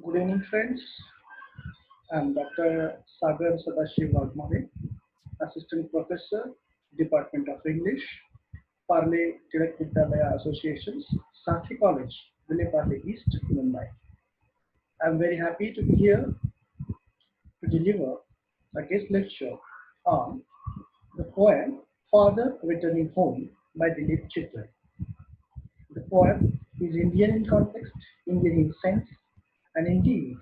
Good evening, friends. I'm Dr. Sagar Sadashiv Waghmare, Assistant Professor, Department of English, Parle Dilip Chitre Associations, Sathaye College, Dilip East, Mumbai. I'm very happy to be here to deliver a guest lecture on the poem Father Returning Home by Dilip Chitre. The poem is Indian in context, Indian in sense, and indeed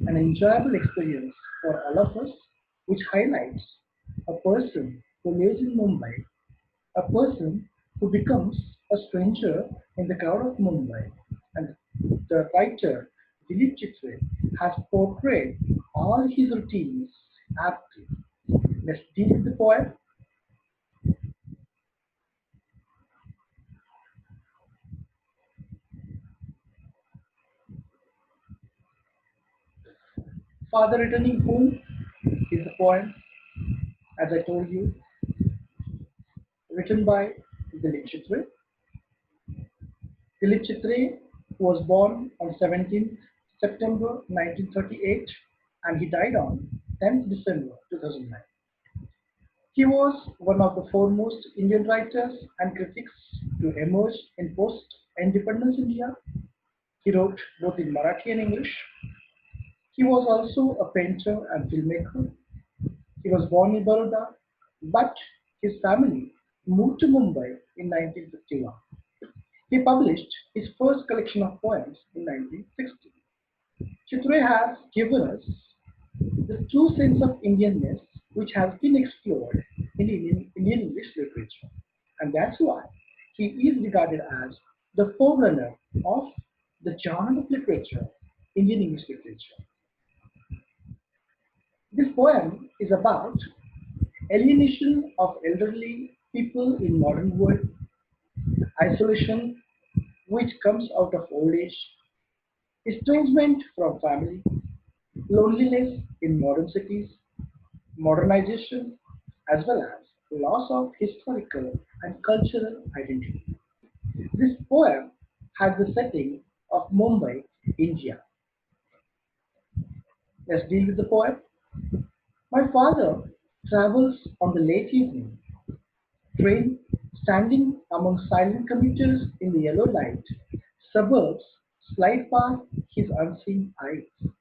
an enjoyable experience for all of us, which highlights a person who lives in Mumbai, a person who becomes a stranger in the crowd of Mumbai. And the writer, Dilip Chitre, has portrayed all his routines aptly. Let's deal with the poem. Father Returning Home is the poem, as I told you, written by Dilip Chitre. Dilip Chitre was born on 17th September 1938 and he died on 10th December 2009. He was one of the foremost Indian writers and critics to emerge in post-independence India. He wrote both in Marathi and English. He was also a painter and filmmaker. He was born in Baroda, but his family moved to Mumbai in 1951. He published his first collection of poems in 1960. Chitre has given us the true sense of Indianness which has been explored in Indian English literature. And that's why he is regarded as the forerunner of the genre of literature, Indian English literature. This poem is about alienation of elderly people in modern world, isolation which comes out of old age, estrangement from family, loneliness in modern cities, modernization, as well as loss of historical and cultural identity. This poem has the setting of Mumbai, India. Let's deal with the poem. My father travels on the late evening train, standing among silent commuters in the yellow light. Suburbs slide past his unseen eyes.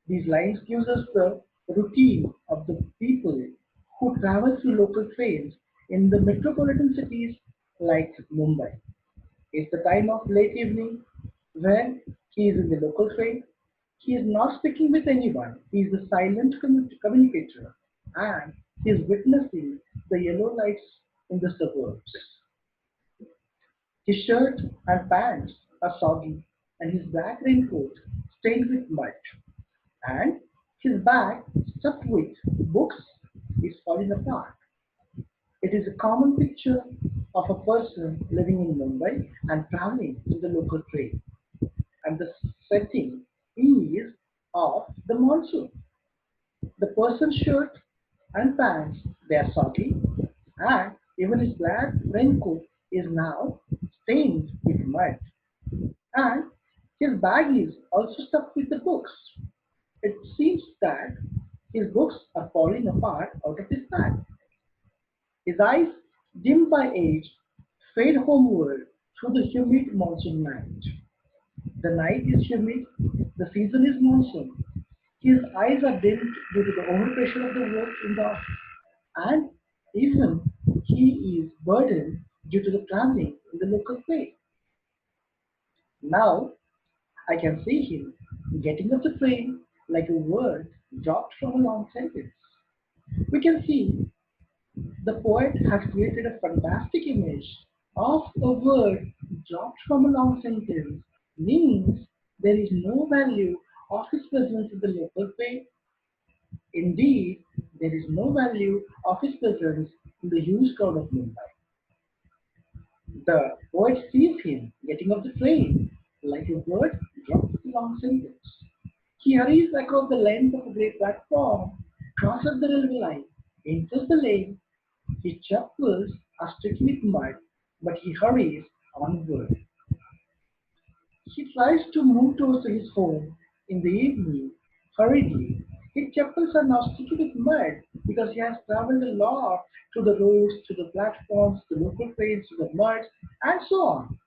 These lines gives us the routine of the people who travel through local trains in the metropolitan cities like Mumbai. It's the time of late evening when he is in the local train. He is not speaking with anyone. He is a silent communicator and he is witnessing the yellow lights in the suburbs. His shirt and pants are soggy and his black raincoat stained with mud. And his bag, stuffed with books, is falling apart. It is a common picture of a person living in Mumbai and traveling in the local train. And the setting is of the monsoon. The person's shirt and pants they are soggy, and even his black raincoat is now stained with mud. And his bag is also stuffed with the books. It seems that his books are falling apart out of his bag. His eyes, dim by age, fade homeward through the humid monsoon night. The night is humid, the season is monsoon. His eyes are dimmed due to the overpressure of the work in the office, and even he is burdened due to the traveling in the local train. Now I can see him getting off the train like a word dropped from a long sentence. We can see the poet has created a fantastic image of a word dropped from a long sentence, means there is no value of his presence in the local train. Indeed, there is no value of his presence in the huge crowd of Mumbai. The poet sees him getting off the train like a bird dropped with a long sentence. He hurries across the length of a great platform, crosses the railway line, enters the lane. His chappals are sticky with mud, but he hurries onward. He tries to move towards his home in the evening, hurriedly. His chappals are now sticky with mud because he has traveled a lot to the roads, to the platforms, to the local trains, to the mud, and so on.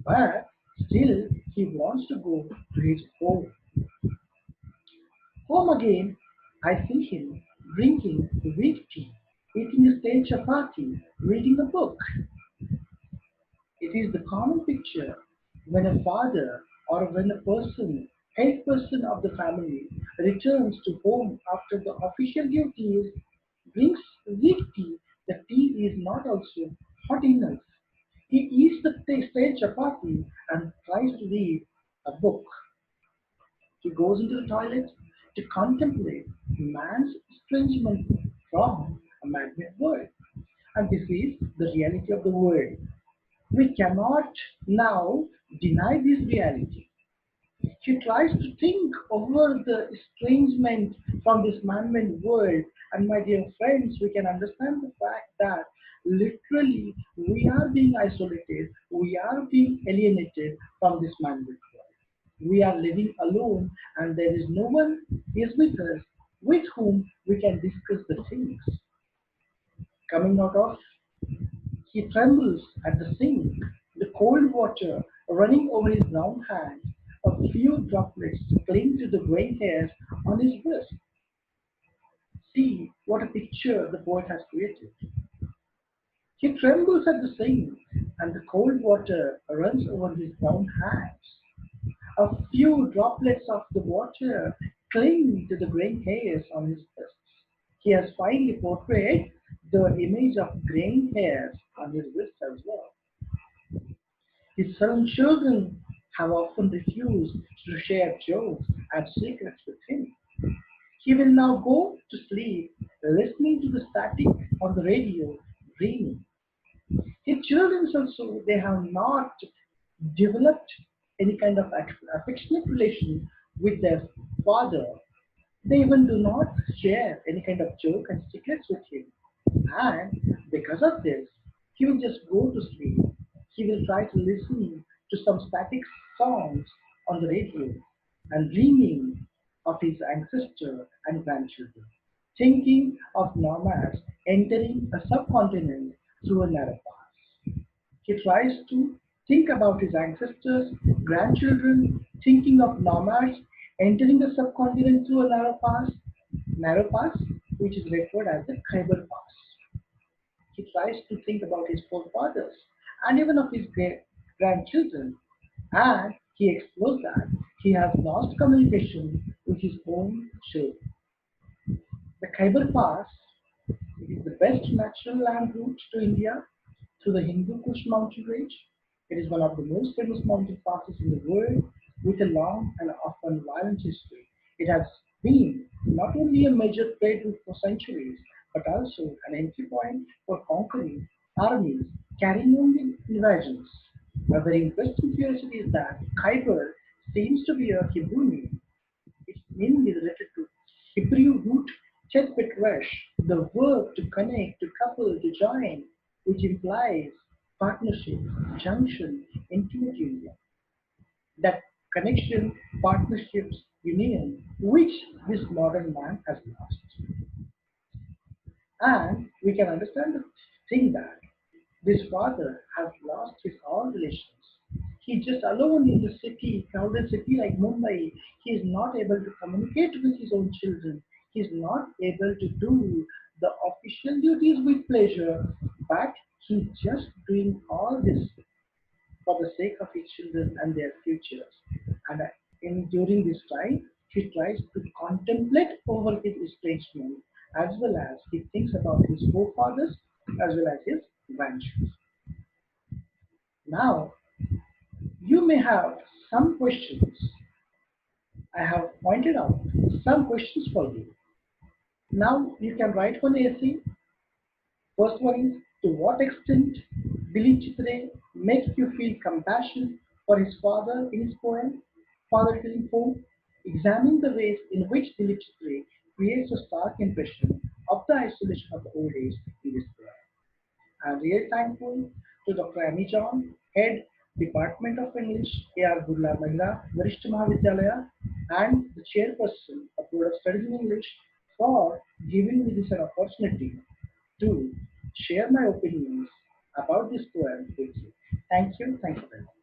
But still, he wants to go to his home. Home again, I see him drinking weak tea, eating a stale chapati, reading a book. It is the common picture when a father or when a person, head person of the family, returns to home after the official duties, brings weak tea. The tea is not also hot enough. He eats the stale chapati and tries to read a book. He goes into the toilet to contemplate man's estrangement from a man-made world. And this is the reality of the world. We cannot now deny this reality. She tries to think over the estrangement from this man-made world. And my dear friends, we can understand the fact that literally we are being isolated, we are being alienated from this man-made world. We are living alone, and there is no one is with us with whom we can discuss the things coming out of. He trembles at the sink, the cold water running over his brown hands. A few droplets cling to the gray hairs on his wrist. See what a picture the poet has created. He trembles at the sink, and the cold water runs over his brown hands. A few droplets of the water cling to the gray hairs on his wrist. He has finally portrayed the image of graying hairs on his wrist as well. His own children have often refused to share jokes and secrets with him. He will now go to sleep listening to the static on the radio, dreaming. His children also, they have not developed any kind of affectionate relation with their father. They even do not share any kind of joke and secrets with him. And because of this, he will just go to sleep. He will try to listen to some static songs on the radio and dreaming of his ancestor and grandchildren, thinking of nomads entering a subcontinent through a narrow pass. He tries to think about his ancestors, grandchildren, thinking of nomads entering the subcontinent through a narrow pass, which is referred as the Khyber Pass. He tries to think about his forefathers and even of his grandchildren, and he explores that he has lost communication with his own children. The Khyber Pass is the best natural land route to India through the Hindu Kush mountain range. It is one of the most famous mountain passes in the world with a long and often violent history. It has been not only a major trade route for centuries, but also an entry point for conquering armies carrying on the invasions. A very interesting curiosity is that Khyber seems to be a Hebrew name. Its meaning is related to Hebrew root Chet Resh, the verb to connect, to couple, to join, which implies partnership, junction, intimate union. That connection, partnerships, union, which this modern man has lost. And we can understand the thing that this father has lost his all relations. He's just alone in the city, crowded city like Mumbai. He is not able to communicate with his own children. He's not able to do the official duties with pleasure, but he's just doing all this for the sake of his children and their futures. And during this time, he tries to contemplate over his estrangement as well as he thinks about his forefathers as well as his grandchildren. Now, you may have some questions. I have pointed out some questions for you. Now, you can write one essay. First one is, to what extent Dilip Chitre makes you feel compassion for his father in his poem, Father Killing Home? Examine the ways in which Dilip Chitre creates a stark impression of the isolation of the old age in this poem. I am really thankful to Dr. Annie John, Head Department of English, R Burla Mahila Mahavidyalaya, and the chairperson of Board of Studies in English for giving me this an opportunity to share my opinions about this poem with you. Thank you. Thank you very much.